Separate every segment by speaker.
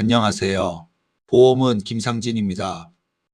Speaker 1: 안녕하세요. 보험은 김상진입니다.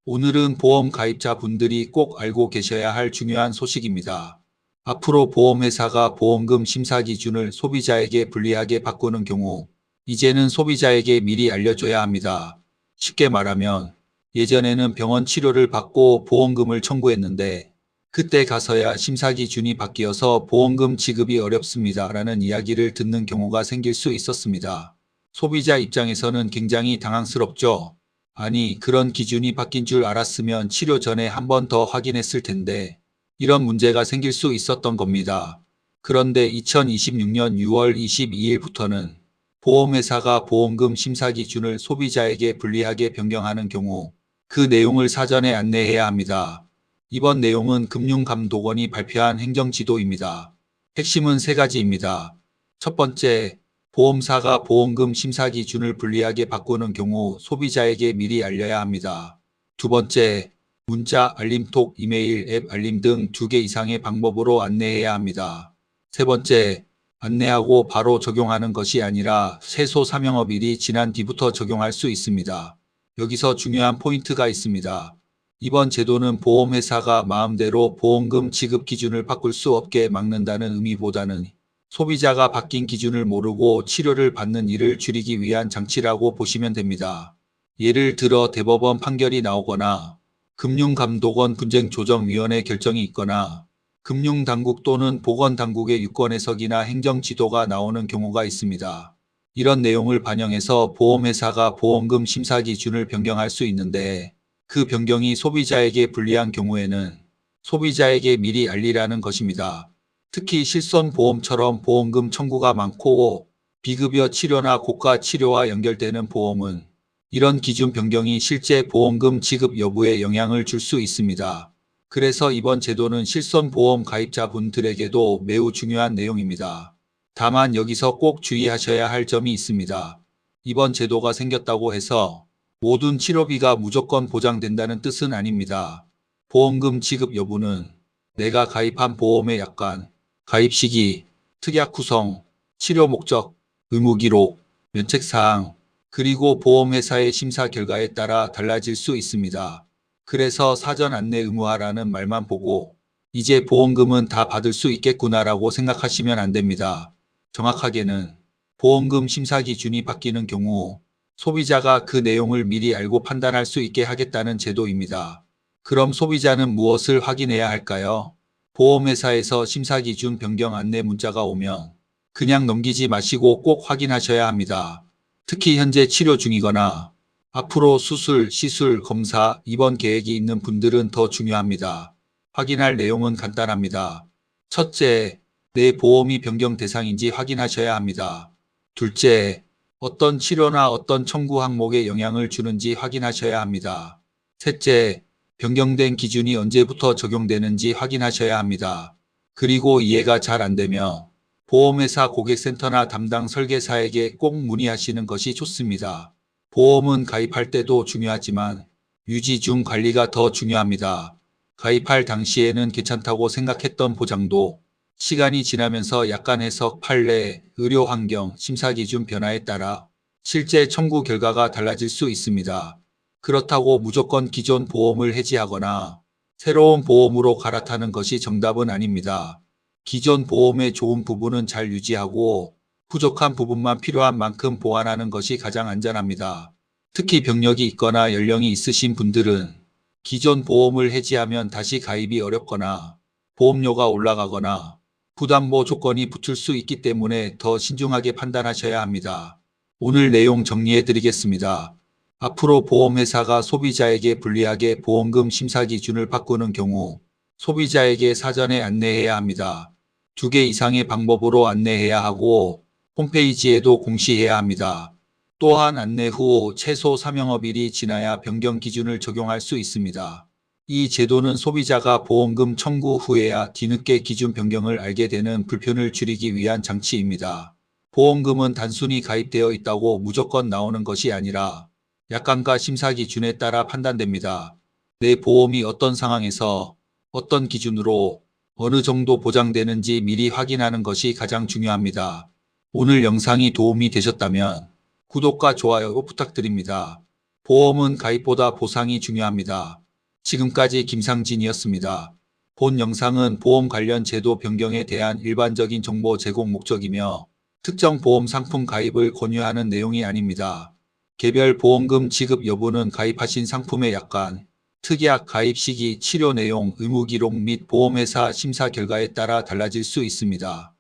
Speaker 1: 오늘은 보험 가입자분들이 꼭 알고 계셔야 할 중요한 소식입니다. 앞으로 보험회사가 보험금 심사 기준을 소비자에게 불리하게 바꾸는 경우, 이제는 소비자에게 미리 알려줘야 합니다. 쉽게 말하면, 예전에는 병원 치료를 받고 보험금을 청구했는데, 그때 가서야 심사 기준이 바뀌어서 보험금 지급이 어렵습니다라는 이야기를 듣는 경우가 생길 수 있었습니다. 소비자 입장에서는 굉장히 당황스럽죠. 아니, 그런 기준이 바뀐 줄 알았으면 치료 전에 한 번 더 확인했을 텐데, 이런 문제가 생길 수 있었던 겁니다. 그런데 2026년 6월 22일부터는 보험회사가 보험금 심사 기준을 소비자에게 불리하게 변경하는 경우, 그 내용을 사전에 안내해야 합니다. 이번 내용은 금융감독원이 발표한 행정지도입니다. 핵심은 세 가지입니다. 첫 번째, 보험사가 보험금 심사 기준을 불리하게 바꾸는 경우 소비자에게 미리 알려야 합니다. 두 번째, 문자, 알림톡, 이메일, 앱 알림 등 2개 이상의 방법으로 안내해야 합니다. 세 번째, 안내하고 바로 적용하는 것이 아니라 최소 사명업일이 지난 뒤부터 적용할 수 있습니다. 여기서 중요한 포인트가 있습니다. 이번 제도는 보험회사가 마음대로 보험금 지급 기준을 바꿀 수 없게 막는다는 의미보다는 소비자가 바뀐 기준을 모르고 치료를 받는 일을 줄이기 위한 장치라고 보시면 됩니다. 예를 들어 대법원 판결이 나오거나 금융감독원 분쟁조정위원회 결정이 있거나 금융당국 또는 보건당국의 유권 해석이나 행정지도가 나오는 경우가 있습니다. 이런 내용을 반영해서 보험회사가 보험금 심사 기준을 변경할 수 있는데 그 변경이 소비자에게 불리한 경우에는 소비자에게 미리 알리라는 것입니다. 특히 실손보험처럼 보험금 청구가 많고 비급여 치료나 고가 치료와 연결되는 보험은 이런 기준 변경이 실제 보험금 지급 여부에 영향을 줄 수 있습니다. 그래서 이번 제도는 실손보험 가입자분들에게도 매우 중요한 내용입니다. 다만 여기서 꼭 주의하셔야 할 점이 있습니다. 이번 제도가 생겼다고 해서 모든 치료비가 무조건 보장된다는 뜻은 아닙니다. 보험금 지급 여부는 내가 가입한 보험의 약관, 가입 시기, 특약 구성, 치료 목적, 의무 기록, 면책 사항, 그리고 보험회사의 심사 결과에 따라 달라질 수 있습니다. 그래서 사전 안내 의무화라는 말만 보고 이제 보험금은 다 받을 수 있겠구나라고 생각하시면 안 됩니다. 정확하게는 보험금 심사 기준이 바뀌는 경우 소비자가 그 내용을 미리 알고 판단할 수 있게 하겠다는 제도입니다. 그럼 소비자는 무엇을 확인해야 할까요? 보험회사에서 심사기준 변경 안내 문자가 오면 그냥 넘기지 마시고 꼭 확인하셔야 합니다. 특히 현재 치료 중이거나 앞으로 수술, 시술, 검사, 입원 계획이 있는 분들은 더 중요합니다. 확인할 내용은 간단합니다. 첫째, 내 보험이 변경 대상인지 확인하셔야 합니다. 둘째, 어떤 치료나 어떤 청구 항목에 영향을 주는지 확인하셔야 합니다. 셋째, 변경된 기준이 언제부터 적용되는지 확인하셔야 합니다. 그리고 이해가 잘 안 되면 보험회사 고객센터나 담당 설계사에게 꼭 문의하시는 것이 좋습니다. 보험은 가입할 때도 중요하지만 유지 중 관리가 더 중요합니다. 가입할 당시에는 괜찮다고 생각했던 보장도 시간이 지나면서 약관 해석, 판례, 의료 환경, 심사 기준 변화에 따라 실제 청구 결과가 달라질 수 있습니다. 그렇다고 무조건 기존 보험을 해지하거나 새로운 보험으로 갈아타는 것이 정답은 아닙니다. 기존 보험의 좋은 부분은 잘 유지하고 부족한 부분만 필요한 만큼 보완하는 것이 가장 안전합니다. 특히 병력이 있거나 연령이 있으신 분들은 기존 보험을 해지하면 다시 가입이 어렵거나 보험료가 올라가거나 부담보 조건이 붙을 수 있기 때문에 더 신중하게 판단하셔야 합니다. 오늘 내용 정리해 드리겠습니다. 앞으로 보험회사가 소비자에게 불리하게 보험금 심사 기준을 바꾸는 경우 소비자에게 사전에 안내해야 합니다. 2개 이상의 방법으로 안내해야 하고 홈페이지에도 공시해야 합니다. 또한 안내 후 최소 사명업일이 지나야 변경 기준을 적용할 수 있습니다. 이 제도는 소비자가 보험금 청구 후에야 뒤늦게 기준 변경을 알게 되는 불편을 줄이기 위한 장치입니다. 보험금은 단순히 가입되어 있다고 무조건 나오는 것이 아니라 약관과 심사 기준에 따라 판단됩니다. 내 보험이 어떤 상황에서 어떤 기준으로 어느 정도 보장되는지 미리 확인하는 것이 가장 중요합니다. 오늘 영상이 도움이 되셨다면 구독과 좋아요 부탁드립니다. 보험은 가입보다 보상이 중요합니다. 지금까지 김상진이었습니다. 본 영상은 보험 관련 제도 변경에 대한 일반적인 정보 제공 목적이며 특정 보험 상품 가입을 권유하는 내용이 아닙니다. 개별 보험금 지급 여부는 가입하신 상품의 약관, 특약 가입 시기, 치료 내용, 의무 기록 및 보험회사 심사 결과에 따라 달라질 수 있습니다.